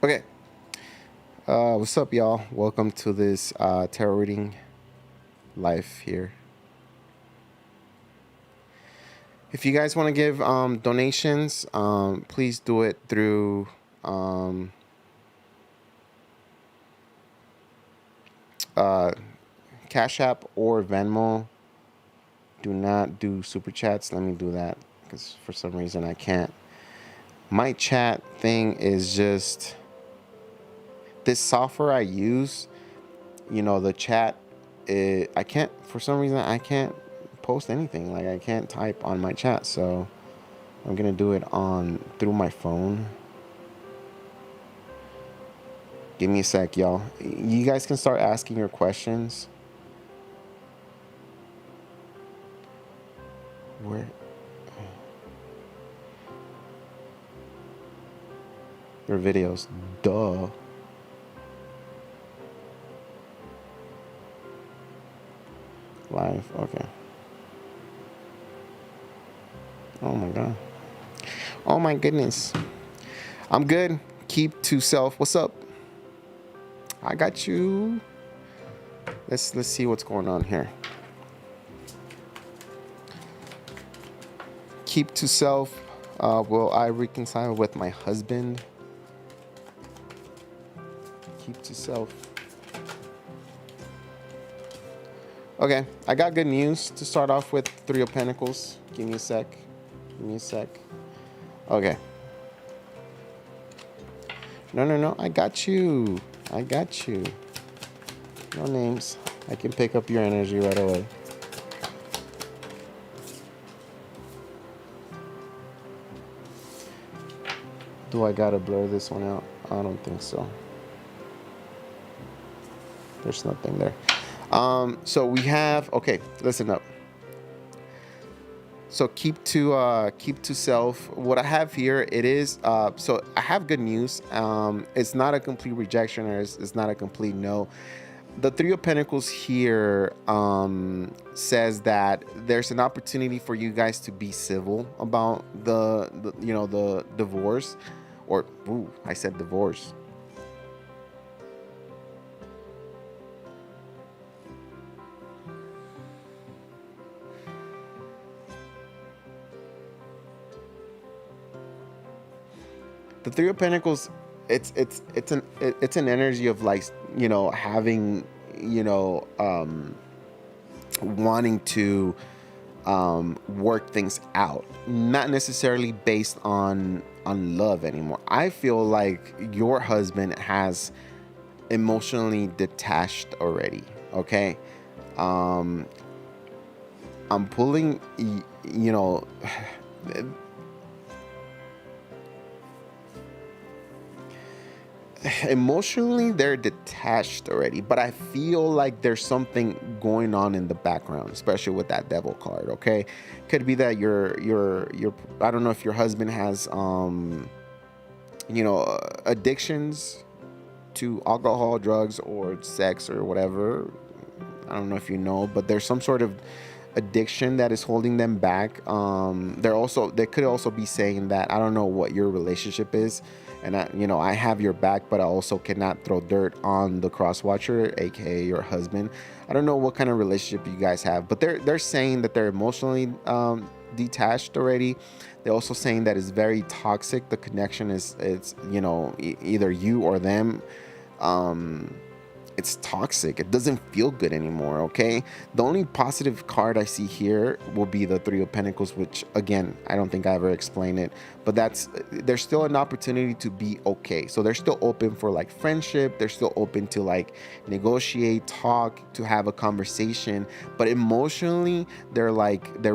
Okay. What's up, y'all? Welcome to this tarot reading live here. If you guys want to give donations, please do it through uh, Cash App or Venmo. Do not do super chats. Let me do that because for some reason I can't. My chat thing is just this software I use. The chat. I can't, for some reason I can't post anything. Like I can't type on my chat, so I'm gonna do it on through my phone. Give me a sec, y'all. You guys can start asking your questions. Where? Your videos. Duh. Live. Okay. Oh my god. Oh my goodness. I'm good. Keep to self. What's up? I got you. Let's see what's going on here. Keep to self. Will I reconcile with my husband? Keep to self. Okay, I got good news to start off with. Three of Pentacles. Give me a sec. Okay. No. I got you. No names. I can pick up your energy right away. Do I gotta blur this one out? I don't think so. There's nothing there. So we have, okay, listen up. So keep to self. What I have here, it is so I have good news. It's not a complete rejection, or it's not a complete no. The Three of Pentacles here says that there's an opportunity for you guys to be civil about the divorce, or I said divorce. The Three of Pentacles, it's an energy of like having wanting to work things out, not necessarily based on love anymore. I feel like your husband has emotionally detached already. Okay, I'm pulling emotionally they're detached already, but I feel like there's something going on in the background, especially with that devil card. Okay, could be that your I don't know if your husband has addictions to alcohol, drugs, or sex, or whatever. I don't know if you know, but there's some sort of addiction that is holding them back. They could also be saying that I don't know what your relationship is, and I have your back, but I also cannot throw dirt on the cross watcher, aka your husband. I don't know what kind of relationship you guys have, but they're saying that they're emotionally detached already. They're also saying that it's very toxic. The connection is either you or them. It's toxic. It doesn't feel good anymore. Okay, the only positive card I see here will be the Three of Pentacles, which again I don't think I ever explained it, but there's still an opportunity to be okay. So they're still open for like friendship. They're still open to like negotiate, talk, to have a conversation, but emotionally they're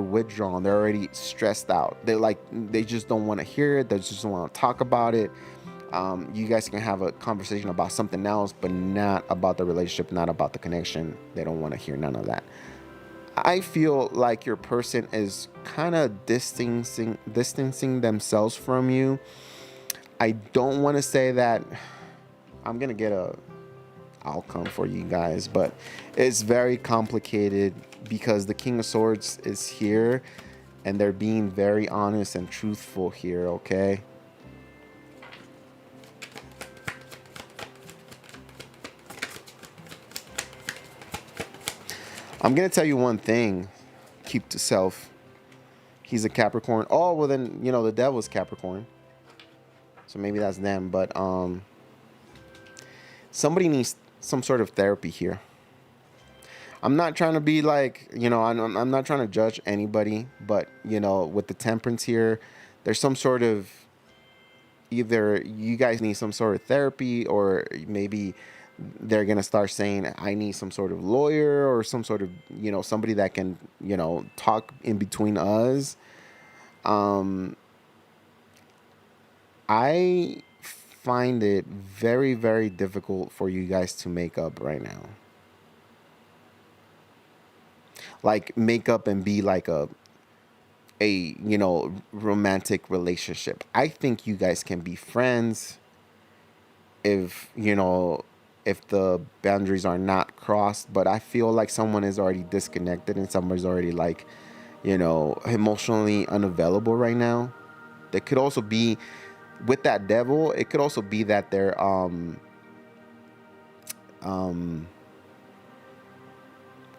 withdrawn. They're already stressed out. They just don't want to hear it. They just don't want to talk about it. You guys can have a conversation about something else, but not about the relationship, not about the connection. They don't want to hear none of that. I feel like your person is kind of distancing themselves from you. I don't want to say that I'm gonna get a outcome for you guys, but it's very complicated because the King of Swords is here, and they're being very honest and truthful here. Okay. I'm gonna tell you one thing. Keep to self. He's a Capricorn. Oh well, then the devil's Capricorn. So maybe that's them. But somebody needs some sort of therapy here. I'm not trying to be like, I'm not trying to judge anybody, but with the temperance here, there's some sort of, either you guys need some sort of therapy, or maybe they're gonna start saying I need some sort of lawyer or some sort of somebody that can talk in between us. Um, I find it very, very difficult for you guys to make up right now. Like make up and be like a romantic relationship. I think you guys can be friends if if the boundaries are not crossed, but I feel like someone is already disconnected and someone's already like emotionally unavailable right now. They could also be with that devil. It could also be that um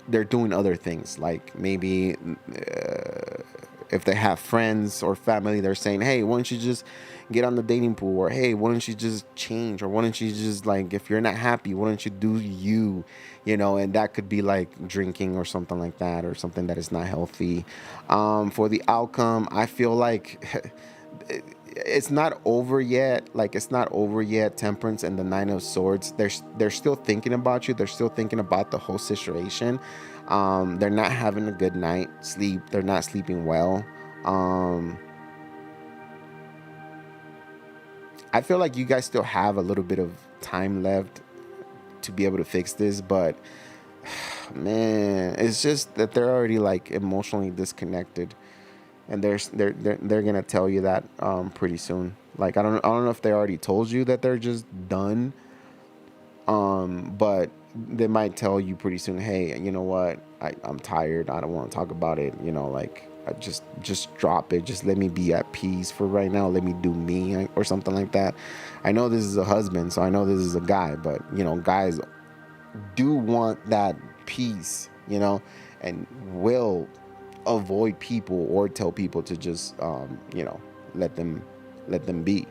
they're doing other things, like maybe if they have friends or family, they're saying, hey, why don't you just get on the dating pool, or hey, why don't you just change, or why don't you just, like, if you're not happy, why don't you do you, and that could be like drinking or something like that, or something that is not healthy. For the outcome, I feel like it's not over yet. Like, it's not over yet. Temperance and the Nine of Swords, they're still thinking about you. They're still thinking about the whole situation. They're not having a good night sleep. They're not sleeping well. um I feel like you guys still have a little bit of time left to be able to fix this, but man, it's just that they're already like emotionally disconnected, and they're gonna tell you that pretty soon. Like, I don't know if they already told you that they're just done, but they might tell you pretty soon, hey, you know what, I'm tired, I don't want to talk about it, like, I just drop it, just let me be at peace for right now, let me do me, or something like that. I know this is a husband, so I know this is a guy, but guys do want that peace, and will avoid people or tell people to just let them be.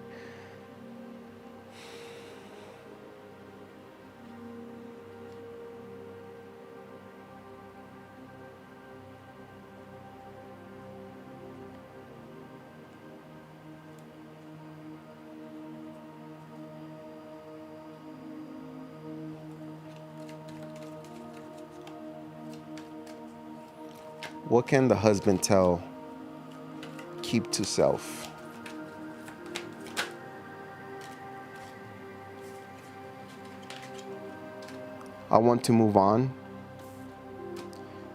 What can the husband tell? Keep to self. I want to move on.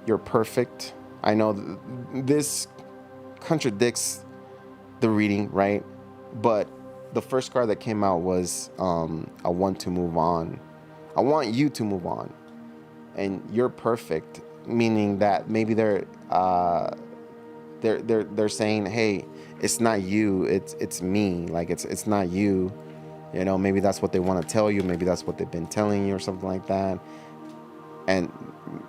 You're perfect. I know this contradicts the reading, right? But the first card that came out was I want to move on. I want you to move on. And you're perfect, meaning that maybe they're saying, hey, it's not you, it's me. Like, it's not you. Maybe that's what they want to tell you. Maybe that's what they've been telling you, or something like that. And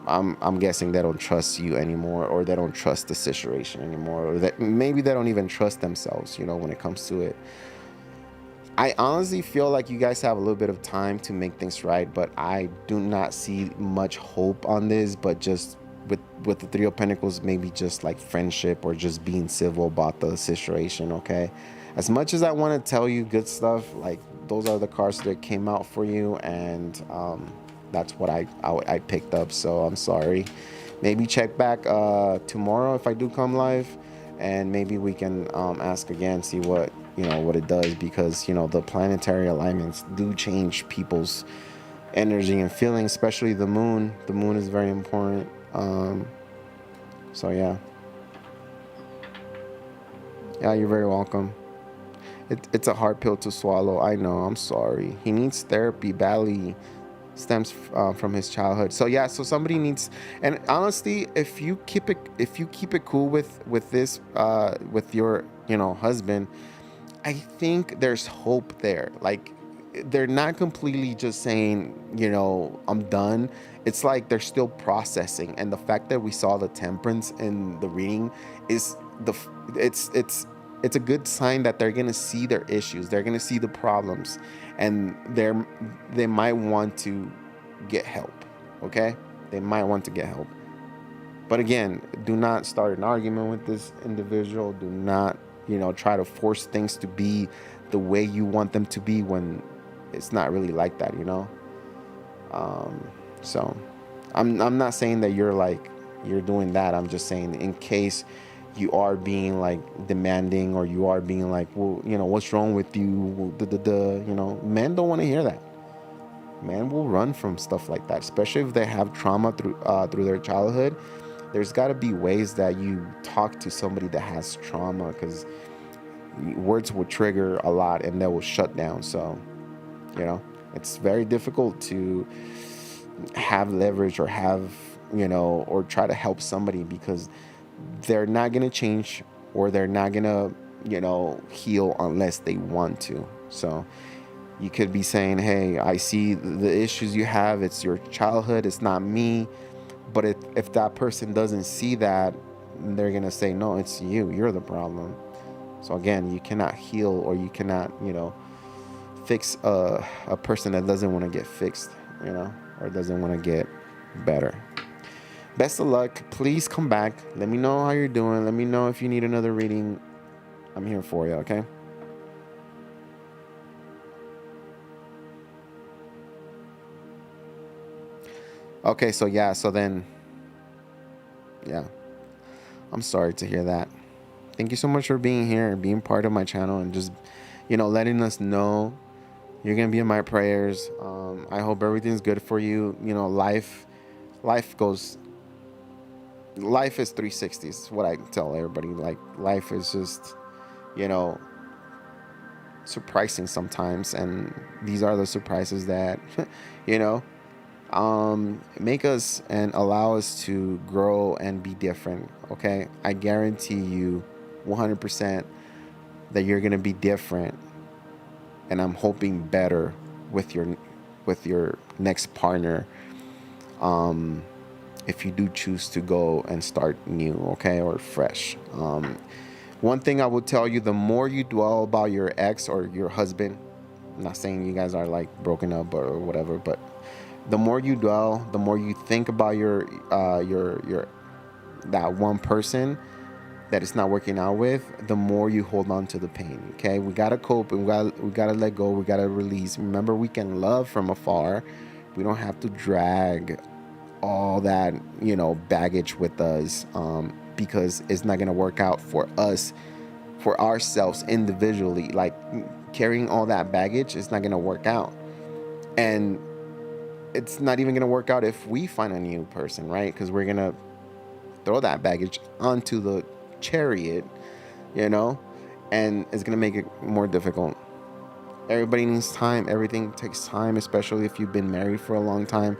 I'm guessing they don't trust you anymore, or they don't trust the situation anymore, or that maybe they don't even trust themselves, when it comes to it. I honestly feel like you guys have a little bit of time to make things right, but I do not see much hope on this. But just with the Three of Pentacles, maybe just like friendship, or just being civil about the situation, okay? As much as I want to tell you good stuff, like, those are the cards that came out for you, and that's what I picked up. So I'm sorry. Maybe check back tomorrow if I do come live, and maybe we can ask again, see what it does, because the planetary alignments do change people's energy and feelings, especially the moon. The moon is very important. So yeah, you're very welcome. It's a hard pill to swallow, I know. I'm sorry. He needs therapy badly. Stems from his childhood. So yeah, so somebody needs. And honestly, if you keep it cool with this with your husband, I think there's hope there. Like, they're not completely just saying, I'm done. It's like they're still processing, and the fact that we saw the temperance in the reading is it's a good sign that they're gonna see their issues, they're gonna see the problems, and they might want to get help. Okay, they might want to get help. But again, do not start an argument with this individual. Do not, try to force things to be the way you want them to be when it's not really like that. So I'm not saying that you're doing that. I'm just saying in case you are being like demanding, or you are being like, well, what's wrong with you? Well, men don't want to hear that. Men will run from stuff like that, especially if they have trauma through their childhood. There's got to be ways that you talk to somebody that has trauma, because words will trigger a lot and they will shut down. So, it's very difficult to have leverage or or try to help somebody, because they're not going to change, or they're not going to, heal unless they want to. So you could be saying, hey, I see the issues you have. It's your childhood. It's not me. But if that person doesn't see that, they're going to say, no, it's you. You're the problem. So again, you cannot heal, or you cannot, fix a person that doesn't want to get fixed, or doesn't want to get better. Best of luck. Please come back. Let me know how you're doing. Let me know if you need another reading. I'm here for you, okay? Okay, so yeah, I'm sorry to hear that. Thank you so much for being here and being part of my channel, and just, letting us know you're going to be in my prayers. I hope everything's good for you. Life is 360. It's what I tell everybody. Like, life is just, surprising sometimes, and these are the surprises that, make us and allow us to grow and be different. Okay, I guarantee you 100% that you're gonna be different, and I'm hoping better with your next partner, if you do choose to go and start new, okay, or fresh. One thing I will tell you: the more you dwell about your ex or your husband, I'm not saying you guys are like broken up or whatever, but the more you dwell, the more you think about your that one person that it's not working out with, the more you hold on to the pain. Okay, we gotta cope, and we gotta let go. We gotta release. Remember, we can love from afar. We don't have to drag all that baggage with us, because it's not gonna work out for us, for ourselves individually. Like, carrying all that baggage is not gonna work out, and it's not even gonna work out if we find a new person, right? Because we're gonna throw that baggage onto the chariot, and it's gonna make it more difficult. Everybody needs time. Everything takes time, especially if you've been married for a long time.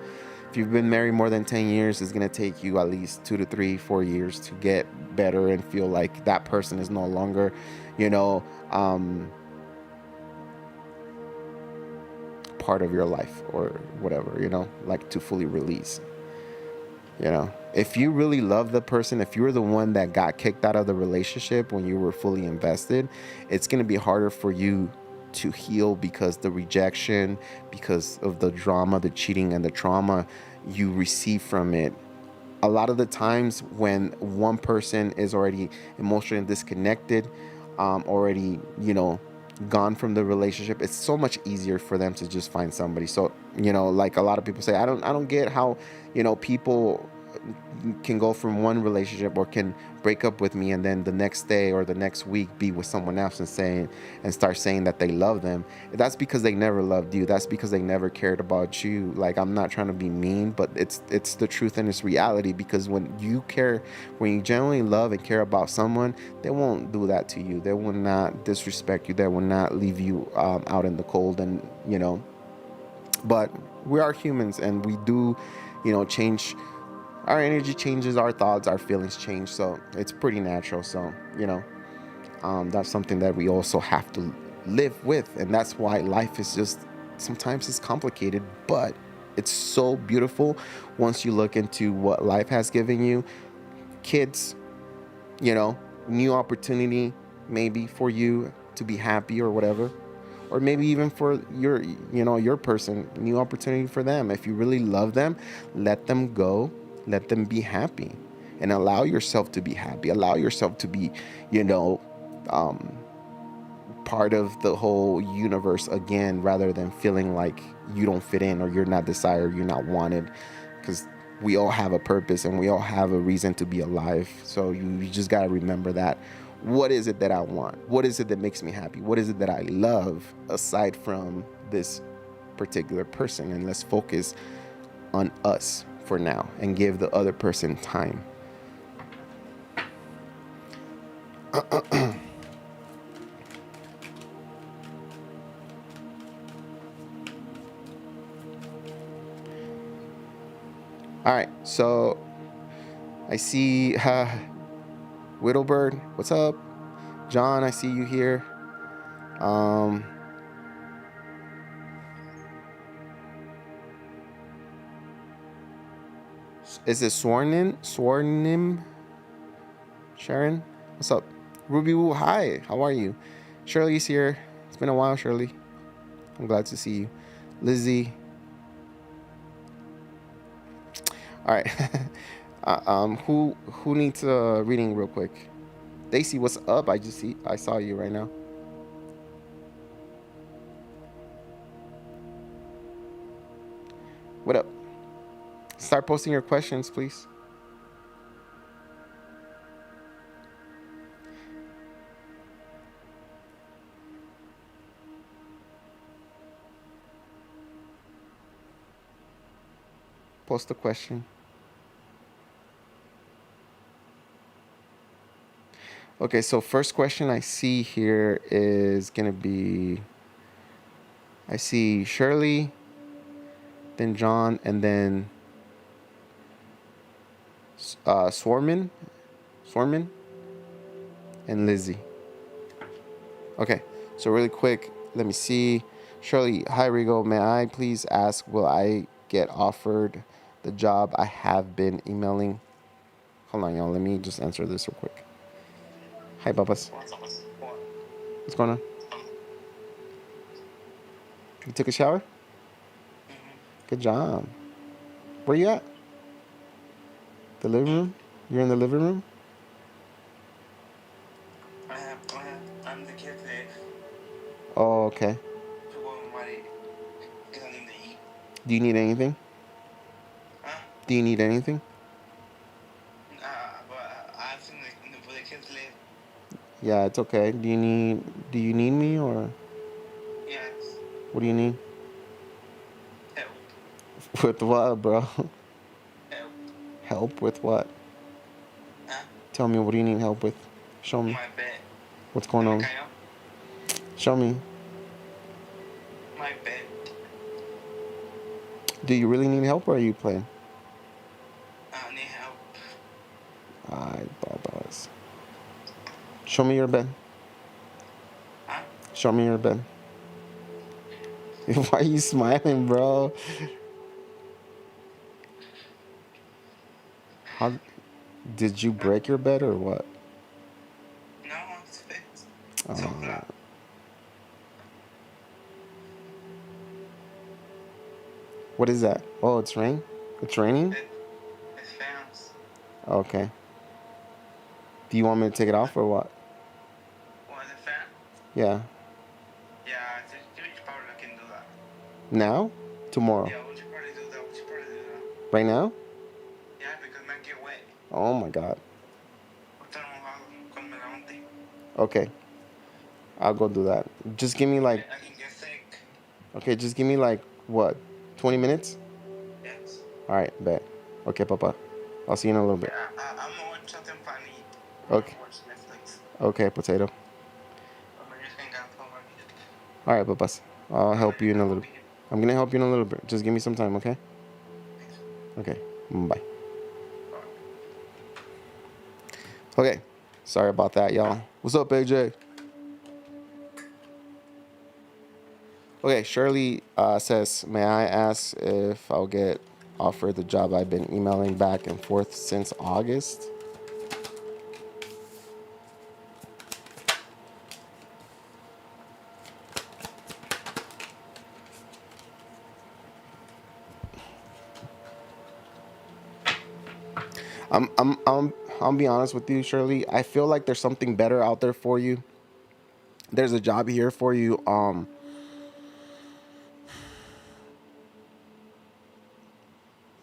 If you've been married more than 10 years, it's gonna take you at least 2 to 3, 4 years to get better and feel like that person is no longer, part of your life or whatever, like to fully release. If you really love the person, if you were the one that got kicked out of the relationship when you were fully invested, it's going to be harder for you to heal, because the rejection, because of the drama, the cheating, and the trauma you receive from it. A lot of the times when one person is already emotionally disconnected, already, gone from the relationship, it's so much easier for them to just find somebody. So, like a lot of people say, I don't get how, people can go from one relationship, or can break up with me, and then the next day or the next week be with someone else and start saying that they love them. That's because they never loved you. That's because they never cared about you. Like, I'm not trying to be mean, but it's the truth and it's reality. Because when you genuinely love and care about someone, they won't do that to you. They will not disrespect you. They will not leave you out in the cold. And but we are humans, and we do change. Our energy changes, our thoughts, our feelings change. So it's pretty natural. So, that's something that we also have to live with. And that's why life is just sometimes it's complicated, but it's so beautiful once you look into what life has given you. Kids, you know, new opportunity maybe for you to be happy or whatever, or maybe even for your, you know, your person, new opportunity for them. If you really love them, let them go, let them be happy, and allow yourself to be happy, allow yourself to be, you know, part of the whole universe again, rather than feeling like you don't fit in or you're not desired, you're not wanted, because we all have a purpose and we all have a reason to be alive. So you just got to remember that. What is it that I want? What is it that makes me happy? What is it that I love aside from this particular person? And let's focus on us for now and give the other person time. All right, so I see Whittlebird. What's up? John, I see you here. Is it Swarnim? Sharon? What's up? Ruby Woo, hi. How are you? Shirley's here. It's been a while, Shirley. I'm glad to see you. Lizzie. All right. Who needs reading real quick? Daisy, what's up? I saw you right now. What up? Start posting your questions, please. Post a question. Okay, so first question I see here is gonna be, I see Shirley, then John, and then Swarman, and Lizzie. Okay, so really quick, let me see. Shirley, hi Rigo, may I please ask, will I get offered the job I have been emailing? Hold on, y'all, let me just answer this real quick. Hi, Babas. What's going on? You took a shower? Good job. Where you at? The living room? You're in the living room? I'm the kid today. Oh, okay. Do you need anything? Huh? Do you need anything? But I have something for the kids live. Yeah, it's okay. Do you need me or Yes. what do you need? Help. With what, bro? Help. Help with what? Huh? Tell me, what do you need help with? Show me. My bed. What's going on? Show me. My bed. Do you really need help or are you playing? I need help. Alright, Babas. Show me your bed. Huh? Show me your bed. Why are you smiling, bro? How did you break your bed or what? No, it's fixed. Oh. So flat. What is that? Oh, it's rain? It's raining? It's fans. Okay. Do you want me to take it off or what? What, the fan? Yeah. Yeah, you probably can do that. Now? Tomorrow? Yeah, we should probably do that. Right now? Yeah, because it might get wet. Oh my god. Ahorita mojado cuando me levante. Okay. I'll go do that. Just give me like... I can get sick. Okay, just give me like, what? 20 minutes? Yes. Alright, bet. Okay, Papa. I'll see you in a little bit. Yeah, I'm gonna watch something funny. Okay. Watch Netflix. Okay, potato. Alright, Papas. I'll help you in a little bit. I'm gonna help you in a little bit. Just give me some time, okay? Okay. Bye. Okay. Sorry about that, y'all. What's up, AJ? Okay, Shirley says, may I ask if I'll get offered the job I've been emailing back and forth since August? I'll be honest with you, Shirley. I feel like there's something better out there for you. There's a job here for you.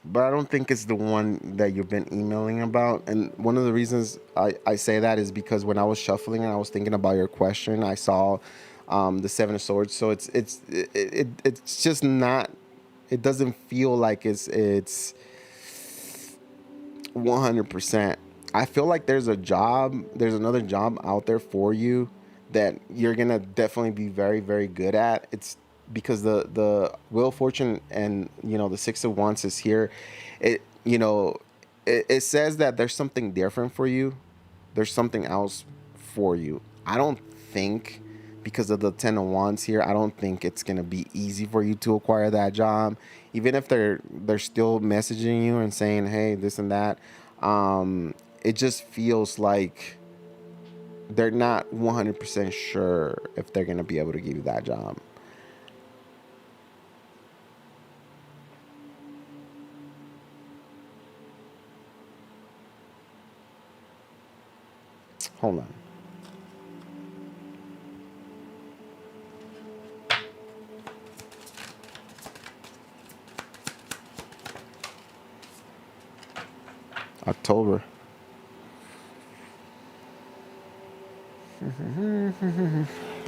But I don't think it's the one that you've been emailing about. And one of the reasons I say that is because when I was shuffling and I was thinking about your question, I saw the Seven of Swords. So it's just not. It doesn't feel like it's 100%. I feel like there's a job. There's another job out there for you that you're gonna definitely be very very good at. It's because the Wheel of Fortune and the Six of Wands is here. It it says that there's something different for you. There's something else for you. I don't think, because of the Ten of Wands here, I don't think it's gonna be easy for you to acquire that job. Even if they're still messaging you and saying, hey, this and that. It just feels like they're not 100% sure if they're gonna be able to give you that job. Hold on. October.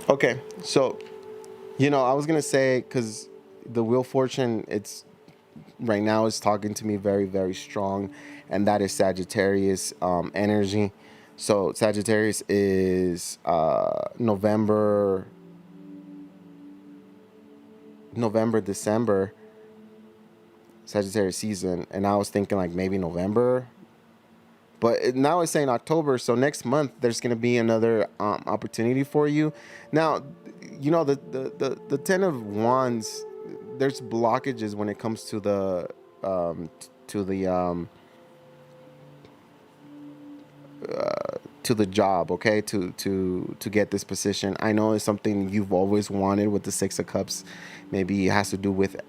Okay, so I was gonna say, because the Wheel of Fortune, it's right now is talking to me very very strong, and that is Sagittarius energy. So Sagittarius is November, December, Sagittarius season, and I was thinking like maybe November, but now it's saying October. So next month there's gonna be another opportunity for you. Now, the Ten of Wands. There's blockages when it comes to the um, to the to the job, okay, to get this position. I know it's something you've always wanted with the Six of Cups. Maybe it has to do with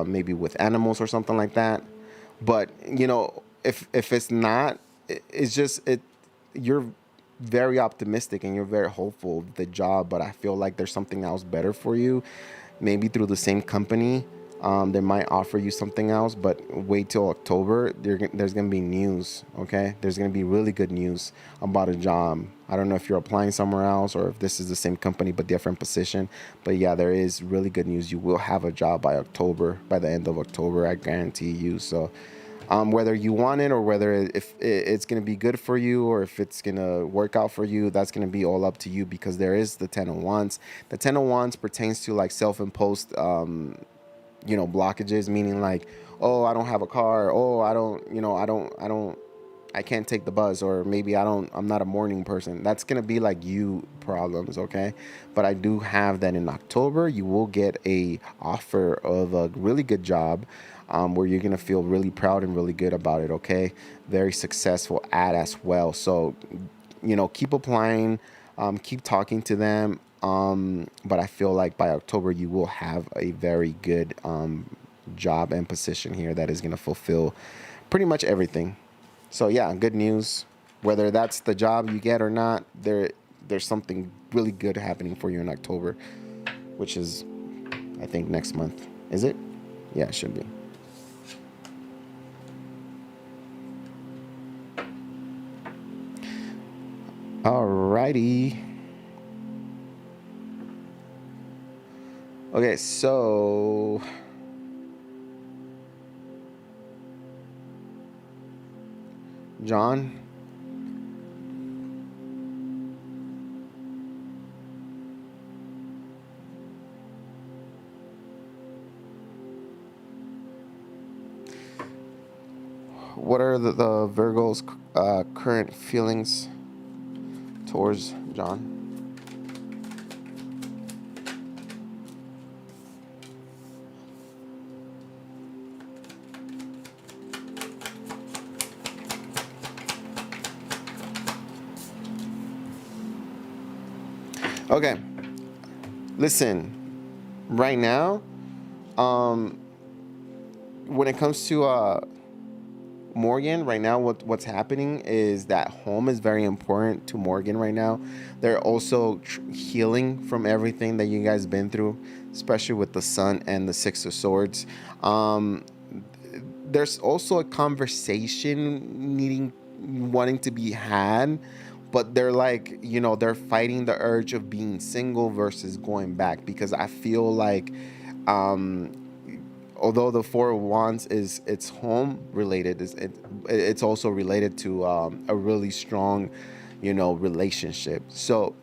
maybe with animals or something like that. But if it's not, it's just it. You're very optimistic and you're very hopeful of the job, but I feel like there's something else better for you, maybe through the same company. They might offer you something else, but wait till October. There's gonna be news. Okay, there's gonna be really good news about a job. I don't know if you're applying somewhere else or if this is the same company but different position. But yeah, there is really good news. You will have a job by October, by the end of October. I guarantee you. So whether you want it or whether if it's going to be good for you or if it's going to work out for you, that's going to be all up to you, because there is the Ten of Wands. The Ten of Wands pertains to like self-imposed blockages, meaning like, oh, I don't have a car, oh, I can't take the bus, or maybe I'm not a morning person. That's going to be like you problems, okay? But I do have that in October. You will get a offer of a really good job, where you're going to feel really proud and really good about it, okay? Very successful ad as well. So, keep applying, keep talking to them. But I feel like by October, you will have a very good job and position here that is going to fulfill pretty much everything. So yeah, good news. Whether that's the job you get or not, there's something really good happening for you in October, which is, I think, next month. Is it? Yeah, it should be. Alrighty. Okay, so John, what are the Virgo's current feelings towards John? Okay, listen. Right now, um, when it comes to Morgan, right now, what's happening is that home is very important to Morgan right now. They're also healing from everything that you guys been through, especially with the Sun and the Six of Swords. Um, there's also a conversation wanting to be had, but they're like, they're fighting the urge of being single versus going back, because I feel like, um although the Four of Wands is it's home related, it's also related to a really strong, relationship. So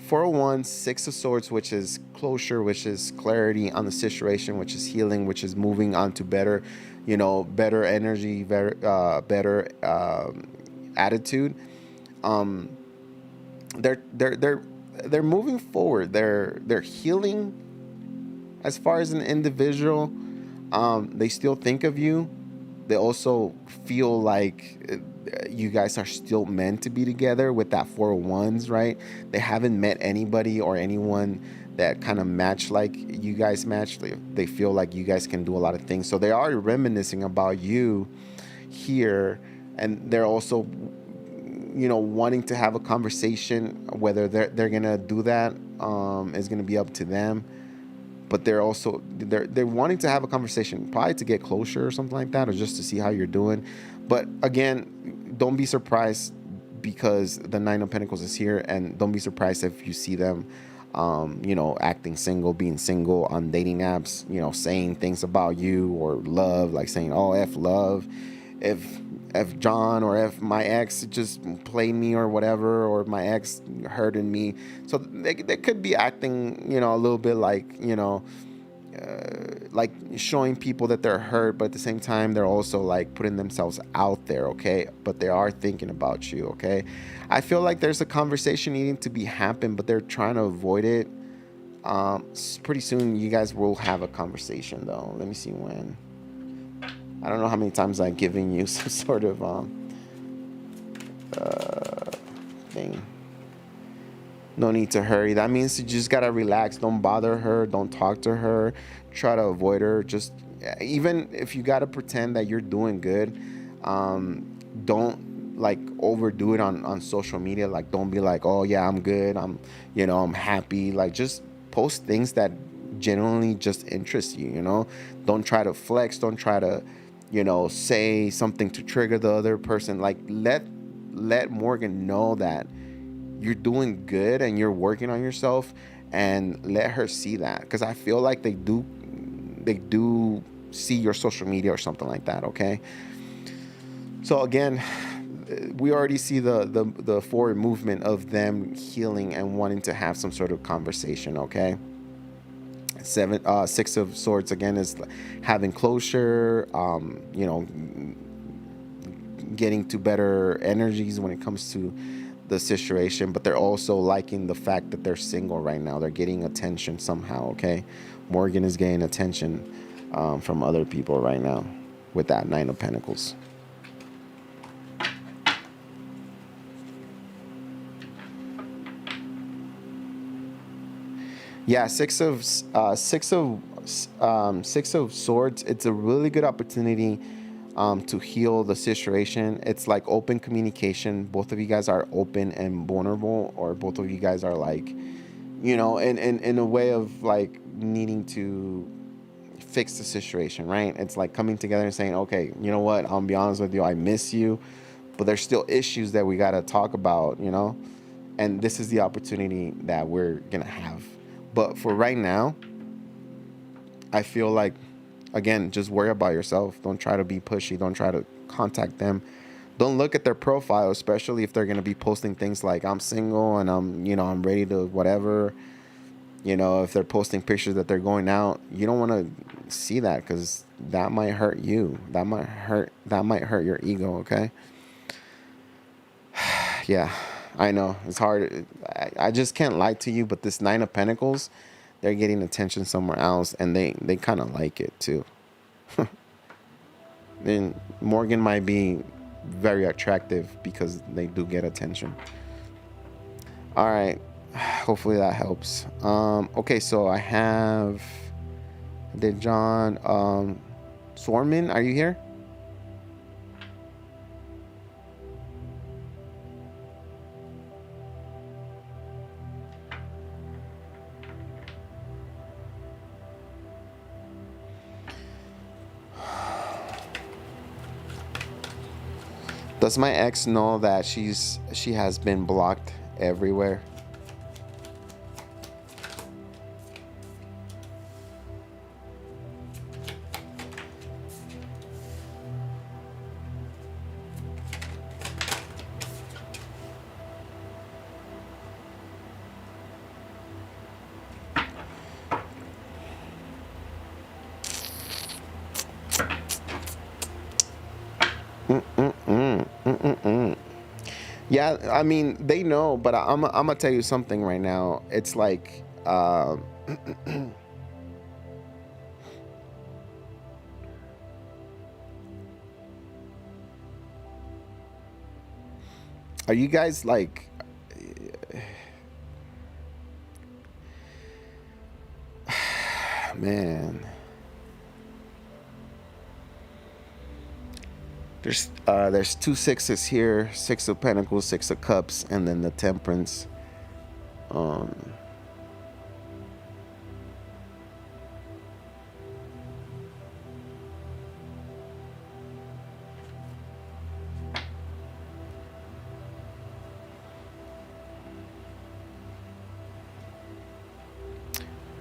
Four of Wands, Six of Swords, which is closure, which is clarity on the situation, which is healing, which is moving on to better, better energy, better attitude. Um, they're moving forward. They're healing as far as an individual. They still think of you. They also feel like you guys are still meant to be together with that Four of Wands, right? They haven't met anybody or anyone that kind of match like you guys match. They feel like you guys can do a lot of things. So they are reminiscing about you here, and they're also, wanting to have a conversation. Whether they're gonna do that is gonna be up to them, but they're wanting to have a conversation, probably to get closure or something like that, or just to see how you're doing. But again, don't be surprised, because the Nine of Pentacles is here, and don't be surprised if you see them acting single, being single on dating apps, saying things about you or love, like saying, oh, F love, if John, or if my ex just played me or whatever, or my ex hurted me. So they could be acting, a little bit like, like showing people that they're hurt, but at the same time, they're also like putting themselves out there, okay? But they are thinking about you, okay? I feel like there's a conversation needing to be happen, but they're trying to avoid it. Pretty soon, you guys will have a conversation, though. Let me see when. I don't know how many times I've given you some sort of thing. No need to hurry. That means you just gotta relax. Don't bother her. Don't talk to her. Try to avoid her. Just, even if you gotta pretend that you're doing good, don't like overdo it on social media. Like, don't be like, oh yeah, I'm good. I'm happy. Like, just post things that genuinely just interest you. Don't try to flex. Don't try to, say something to trigger the other person. Like, let Morgan know that you're doing good and you're working on yourself, and let her see that, because I feel like they do see your social media or something like that, okay? So again, we already see the forward movement of them healing and wanting to have some sort of conversation, okay? Six of Swords again is having closure, getting to better energies when it comes to the situation, but they're also liking the fact that they're single right now. They're getting attention somehow, okay? Morgan is getting attention from other people right now with that Nine of Pentacles. Yeah, Six of Swords. It's a really good opportunity to heal the situation. It's like open communication. Both of you guys are open and vulnerable, or both of you guys are like, in a way of like needing to fix the situation, right? It's like coming together and saying, okay, you know what? I'll be honest with you. I miss you, but there's still issues that we got to talk about, and this is the opportunity that we're going to have. But for right now, I feel like, again, just worry about yourself. Don't try to be pushy. Don't try to contact them. Don't look at their profile, especially if they're going to be posting things like, I'm single and I'm ready to whatever. If they're posting pictures that they're going out, you don't want to see that, because that might hurt you. That might hurt your ego, okay? Yeah, I know. It's hard. I just can't lie to you, but this Nine of Pentacles, they're getting attention somewhere else, and they kind of like it too. Then Morgan might be very attractive because they do get attention. All right. Hopefully that helps. Okay, so I have did John Swarman, are you here? Does my ex know that she has been blocked everywhere? Mm-mm-mm. Mm-mm-mm. Yeah, I mean they know, but I'm gonna tell you something right now. It's like, are you guys like, man? There's two sixes here, six of pentacles, six of cups, and then the temperance. Um,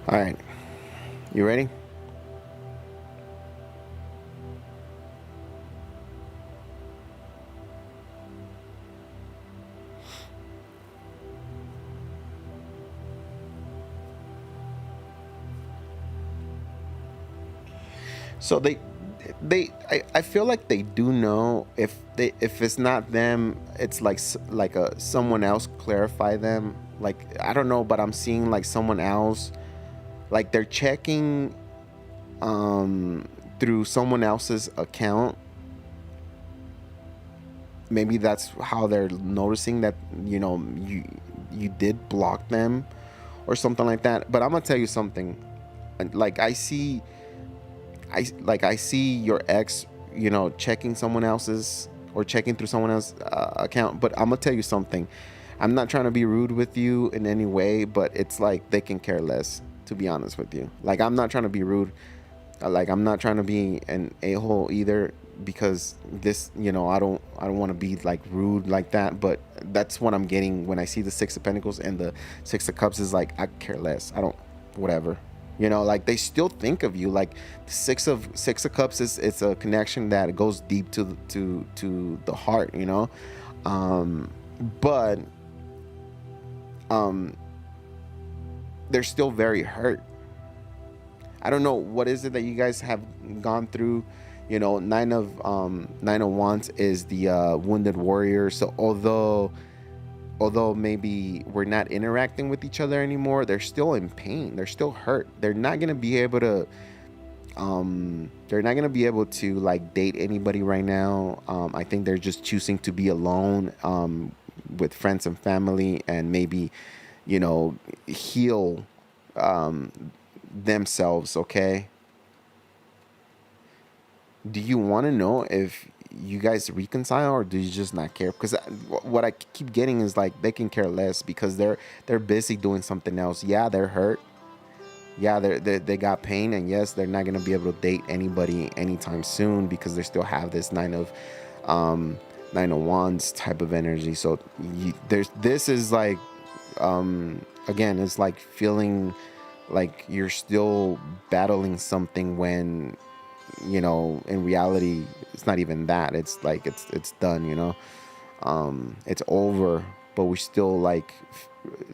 all right, you ready? So I feel like they do know. If it's not them, it's like like a someone else clarify them. Like I don't know, but I'm seeing like someone else, like they're checking through someone else's account. Maybe that's how they're noticing that, you did block them or something like that. But I'm gonna tell you something. Like I see your ex, checking someone else's or checking through someone else's account. But I'm gonna tell you something. I'm not trying to be rude with you in any way, but it's like they can care less. To be honest with you, like I'm not trying to be rude. Like I'm not trying to be an a-hole either, because this, I don't want to be like rude like that. But that's what I'm getting when I see the six of pentacles and the six of cups. Is like I care less. I don't, whatever. Like they still think of you. Like six of cups is, it's a connection that goes deep to the heart, but they're still very hurt. I don't know what is it that you guys have gone through. Nine of wands is the wounded warrior. So although maybe we're not interacting with each other anymore, they're still in pain, they're still hurt. They're not gonna be able to like date anybody right now. I think they're just choosing to be alone, with friends and family, and maybe heal themselves. Okay, do you want to know if you guys reconcile, or do you just not care? Because what I keep getting is like they can care less because they're busy doing something else. Yeah, they're hurt. Yeah, they got pain, and yes, they're not gonna be able to date anybody anytime soon because they still have this nine of wands type of energy. So there's this is like, again, it's like feeling like you're still battling something when in reality it's not even that. It's like it's done, it's over, but we still like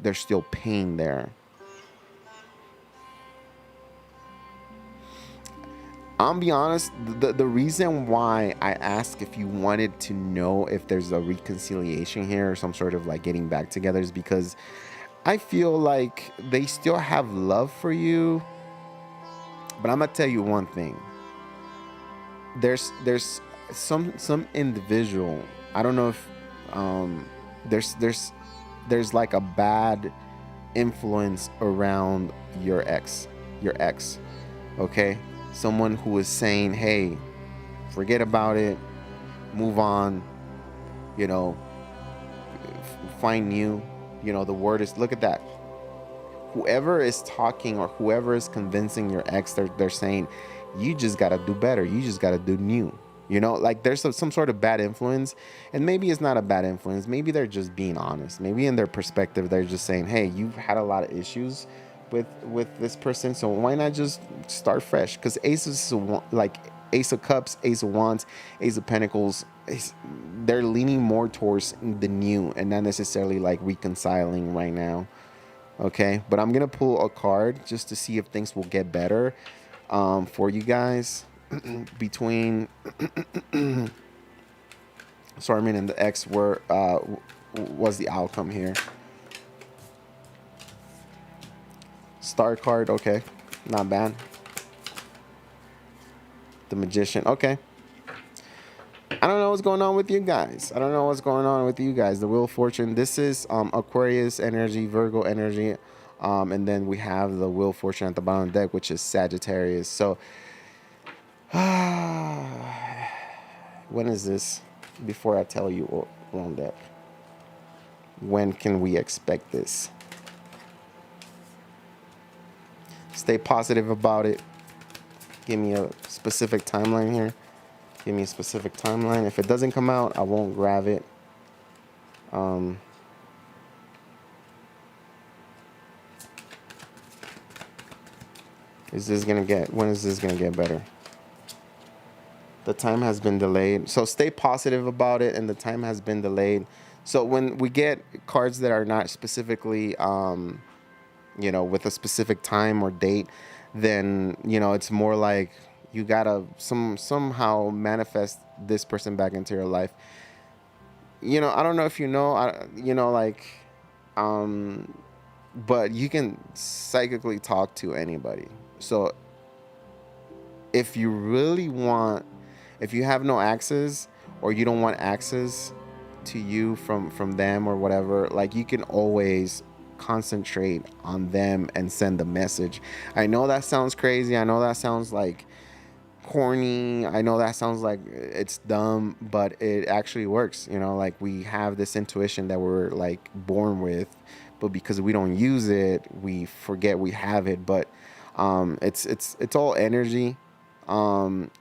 there's still pain there. I'll be honest, the reason why I asked if you wanted to know if there's a reconciliation here or some sort of like getting back together is because I feel like they still have love for you. But I'm gonna tell you one thing. There's some individual. I don't know if there's like a bad influence around your ex, okay? Someone who is saying, hey, forget about it, move on, you know, find new, the word is, look at that. Whoever is talking or whoever is convincing your ex, they're saying, you just got to do better. You just got to do new. Like there's some sort of bad influence, and maybe it's not a bad influence. Maybe they're just being honest. Maybe in their perspective, they're just saying, hey, you've had a lot of issues with this person, so why not just start fresh? Because like Ace of Cups, Ace of Wands, Ace of Pentacles, they're leaning more towards the new and not necessarily like reconciling right now. Okay, but I'm gonna pull a card just to see if things will get better for you guys between Starman and the ex was the outcome here. Star card, okay, not bad. The Magician, okay. I don't know what's going on with you guys. The Wheel of Fortune. This is Aquarius energy, Virgo energy. And then we have the Wheel of Fortune at the bottom of the deck, which is Sagittarius. So, when is this? Before I tell you on deck, when can we expect this? Stay positive about it. Give me a specific timeline here. If it doesn't come out, I won't grab it. When is this gonna get better? The time has been delayed. So stay positive about it, and the time has been delayed. So when we get cards that are not specifically, with a specific time or date, then, it's more like you gotta somehow manifest this person back into your life. I don't know if but you can psychically talk to anybody. So if you have no access, or you don't want access to you from them or whatever, like, you can always concentrate on them and send a message. I know that sounds crazy. I know that sounds like corny. I know that sounds like it's dumb, but it actually works. Like, we have this intuition that we're like born with, but because we don't use it, we forget we have it. But it's all energy. And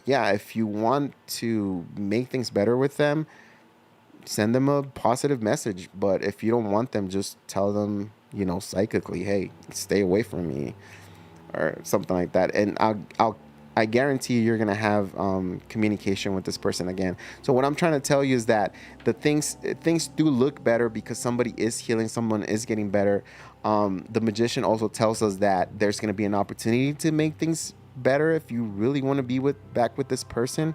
yeah, if you want to make things better with them, send them a positive message. But if you don't want them, just tell them, psychically, hey, stay away from me, or something like that. And I guarantee you're gonna have communication with this person again. So what I'm trying to tell you is that the things do look better because somebody is healing, someone is getting better. The Magician also tells us that there's gonna be an opportunity to make things better if you really want to be back with this person.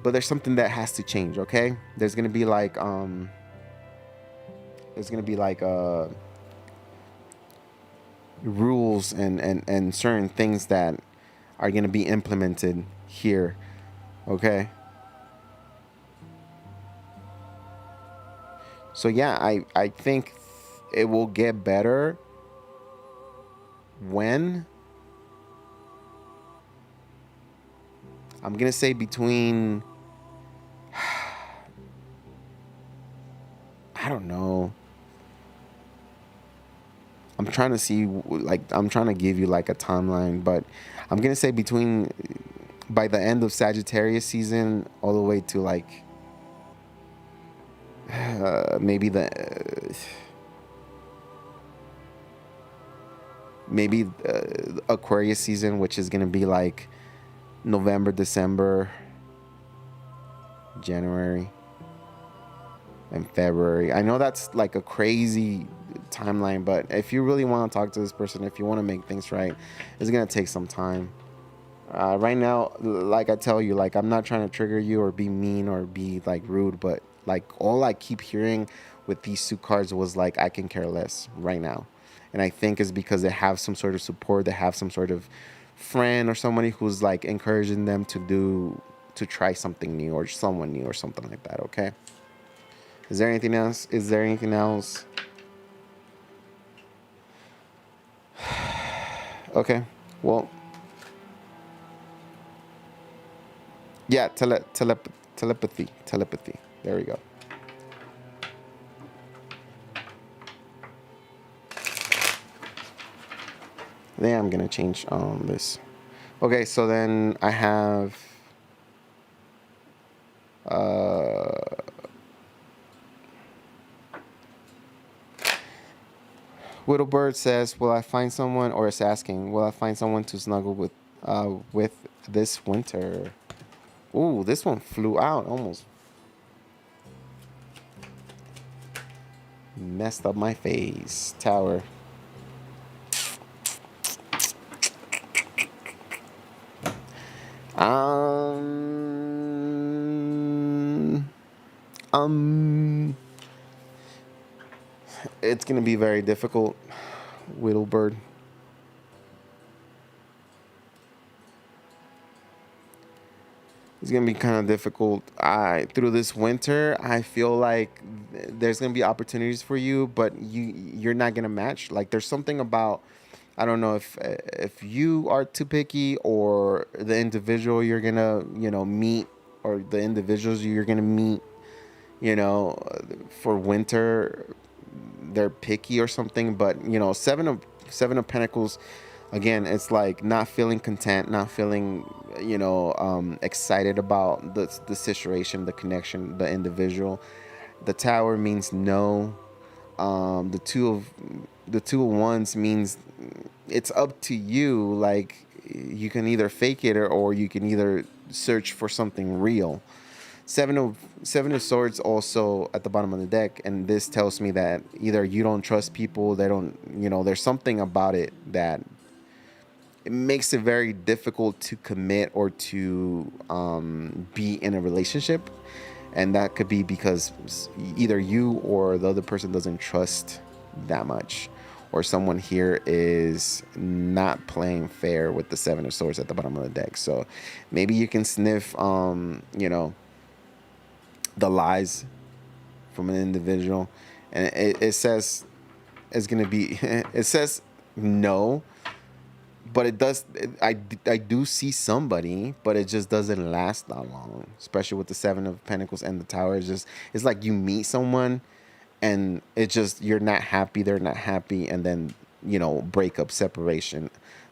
But there's something that has to change. Okay, there's gonna be like rules and certain things that are going to be implemented here. Okay, so yeah, I think it will get better when, I'm going to say, between, I don't know, I'm trying to see, I'm trying to give you like a timeline, but I'm going to say by the end of Sagittarius season, all the way to like, maybe Aquarius season, which is going to be like November, December, January, and February. I know that's like a crazy timeline, but if you really want to talk to this person, if you want to make things right, it's gonna take some time. Right now, like I tell you, like, I'm not trying to trigger you or be mean or be like rude, but like all I keep hearing with these two cards was like, I can care less right now. And I think it's because they have some sort of support, they have some sort of friend or somebody who's like encouraging them to try something new, or someone new, or something like that. Okay, is there anything else? Okay. Well, yeah, telepathy. There we go. Then I'm gonna change this. Okay, so then I have Widowbird says, "Will I find someone?" Or is asking, "Will I find someone to snuggle with this winter?" Ooh, this one flew out almost. Messed up my face. Tower. Um, um, it's gonna be very difficult, Widowbird. It's gonna be kind of difficult. I through this winter, I feel like there's gonna be opportunities for you, but you're not gonna match. Like there's something about, I don't know if you are too picky or the individual you're gonna meet, or the individuals you're gonna meet, you know, for winter, they're picky or something. But seven of Pentacles, again, it's like not feeling content, not feeling excited about the situation, the connection, the individual. The Tower means no. The two of wands means it's up to you. Like you can either fake it, or you can either search for something real. Seven of swords also at the bottom of the deck, and this tells me that either you don't trust people, they don't, there's something about it that it makes it very difficult to commit or to be in a relationship. And that could be because either you or the other person doesn't trust that much, or someone here is not playing fair with the seven of swords at the bottom of the deck. So maybe you can sniff the lies from an individual, and it says it's gonna be it says no, but it does. I do see somebody, but it just doesn't last that long. Especially with the Seven of Pentacles and the Tower. It's like you meet someone, and it just you're not happy. They're not happy, and then breakup, separation,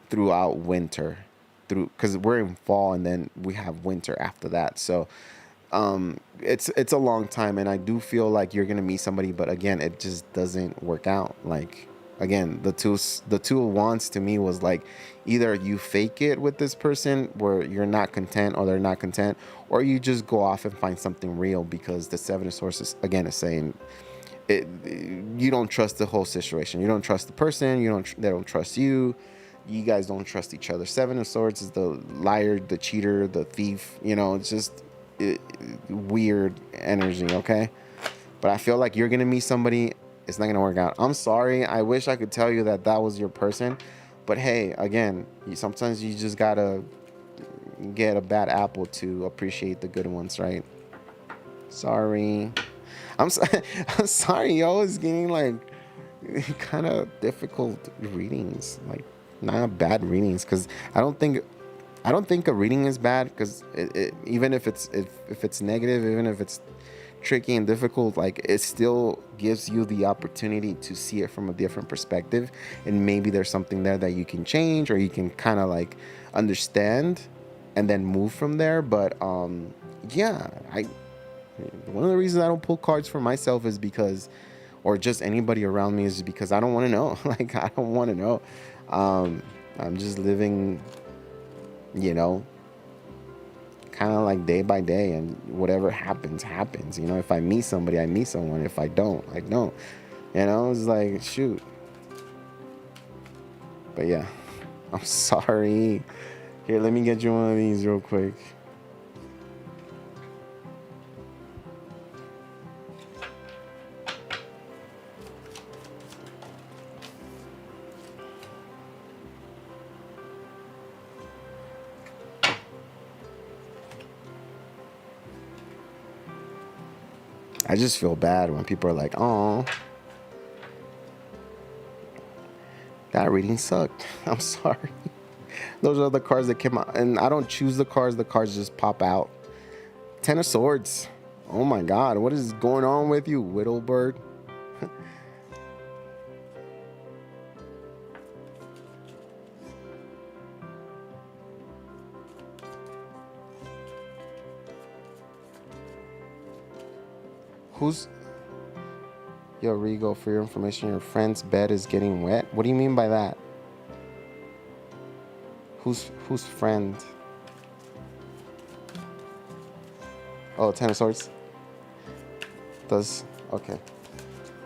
throughout winter, because we're in fall, and then we have winter after that. So it's a long time, and I do feel like you're gonna meet somebody, but again, it just doesn't work out. Like again, the two of wands to me was like either you fake it with this person where you're not content, or they're not content, or you just go off and find something real, because the seven of swords again is saying it, you don't trust the whole situation, you don't trust the person, they don't trust you, you guys don't trust each other. Seven of swords is the liar, the cheater, the thief. It's just weird energy. Okay, but I feel like you're gonna meet somebody. It's not gonna work out. I'm sorry. I wish I could tell you that was your person, but hey, again, sometimes you just gotta get a bad apple to appreciate the good ones, right? Sorry. I'm sorry, yo. It's getting like kind of difficult readings, like not bad readings, because I don't think a reading is bad, because even if it's negative, even if it's tricky and difficult, like it still gives you the opportunity to see it from a different perspective, and maybe there's something there that you can change, or you can kind of like understand and then move from there. But yeah, I one of the reasons I don't pull cards for myself is because, or just anybody around me, is because I don't want to know. Like I don't want to know. I'm just living, you know, kind of like day by day, and whatever happens happens. If I meet somebody, I meet someone. If I don't, I don't. It's like shoot. But yeah, I'm sorry. Here, let me get you one of these real quick. I just feel bad when people are like, "Oh, That reading sucked. I'm sorry. Those are the cards that came out, and I don't choose the cards. The cards just pop out. Ten of Swords. Oh my God, what is going on with you, Widowbird? Who's Yo, Rigo, for your information, your friend's bed is getting wet. What do you mean by that? Who's friend? Oh, Ten of Swords. Does okay.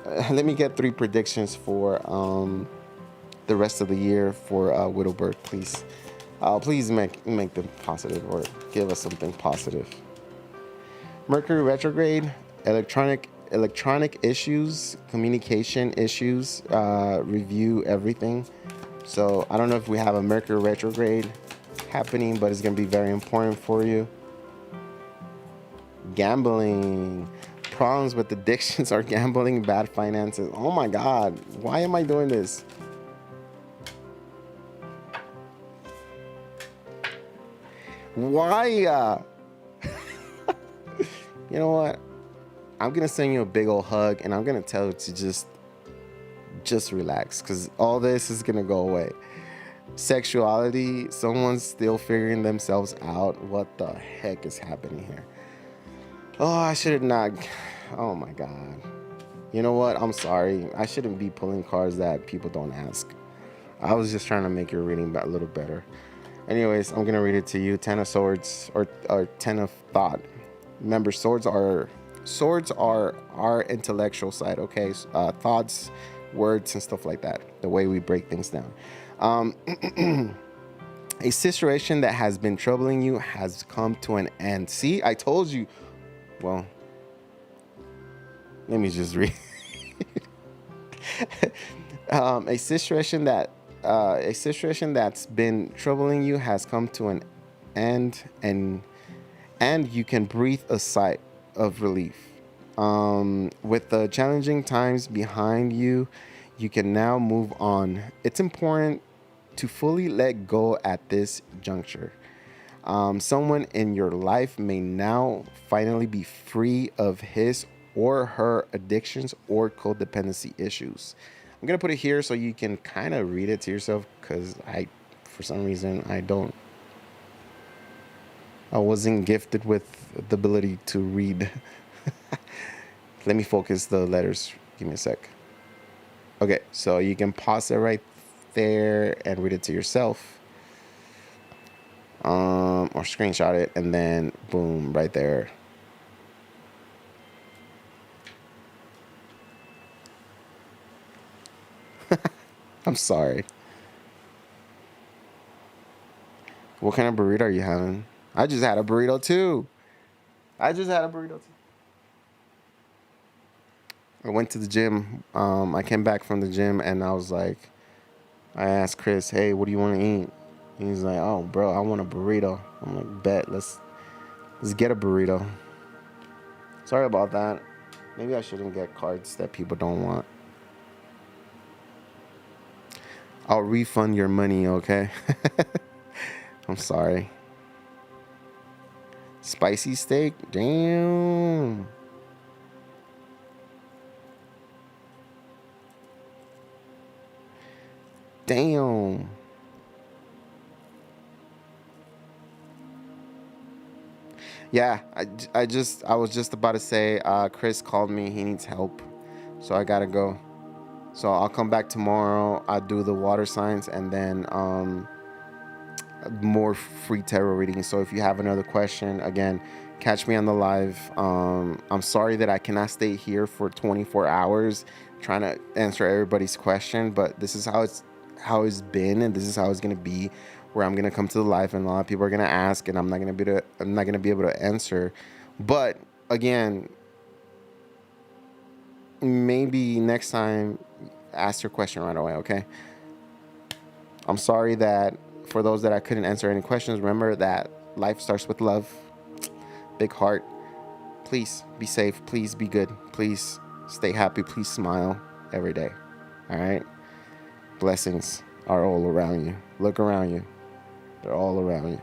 Let me get 3 predictions for the rest of the year for Widowbird, please. Please make them positive or give us something positive. Mercury retrograde, electronic issues, communication issues, review everything. So I don't know if we have a Mercury retrograde happening, but it's gonna be very important for you. Gambling, problems with addictions or gambling, bad finances. Oh my God, why am I doing this? Why? You know what? I'm gonna send you a big old hug, and I'm gonna tell you to just relax, because all this is gonna go away. Sexuality, someone's still figuring themselves out. What the heck is happening here? Oh, I should have not. Oh my God. You know what? I'm sorry. I shouldn't be pulling cards that people don't ask. I was just trying to make your reading a little better. Anyways, I'm gonna read it to you. Ten of Swords, or Ten of Thought. Remember, swords are our intellectual side. Okay, thoughts, words, and stuff like that. The way we break things down. A situation that has been troubling you has come to an end. See, I told you. Well, let me just read. A situation that's been troubling you has come to an end, and you can breathe a sigh of relief. With the challenging times behind you, you can now move on. It's important to fully let go at this juncture. Someone in your life may now finally be free of his or her addictions or codependency issues. I'm gonna put it here so you can kind of read it to yourself, because for some reason, I wasn't gifted with the ability to read. Let me focus the letters. Give me a sec. Okay, so you can pause it right there and read it to yourself. Or screenshot it, and then boom, right there. I'm sorry. What kind of burrito are you having? I just had a burrito too. I went to the gym. I came back from the gym, and I asked Chris, "Hey, what do you want to eat?" And he's like, "Oh, bro, I want a burrito." I'm like, "Bet, let's get a burrito." Sorry about that. Maybe I shouldn't get cards that people don't want. I'll refund your money, okay? I'm sorry. Spicy steak? Damn. Damn. Yeah, I was just about to say, Chris called me. He needs help. So I gotta go. So I'll come back tomorrow. I'll do the water signs, and then more free tarot readings. So if you have another question, again, catch me on the live. I'm sorry that I cannot stay here for 24 hours trying to answer everybody's question, but this is how it's been, and this is how it's gonna be. Where I'm gonna come to the live, and a lot of people are gonna ask, and I'm not gonna be able to answer. But again, maybe next time, ask your question right away. Okay. I'm sorry that for those that I couldn't answer any questions. Remember that life starts with love. Big heart. Please be safe. Please be good. Please stay happy. Please smile every day. All right. blessings are all around you. Look around you. They're all around you.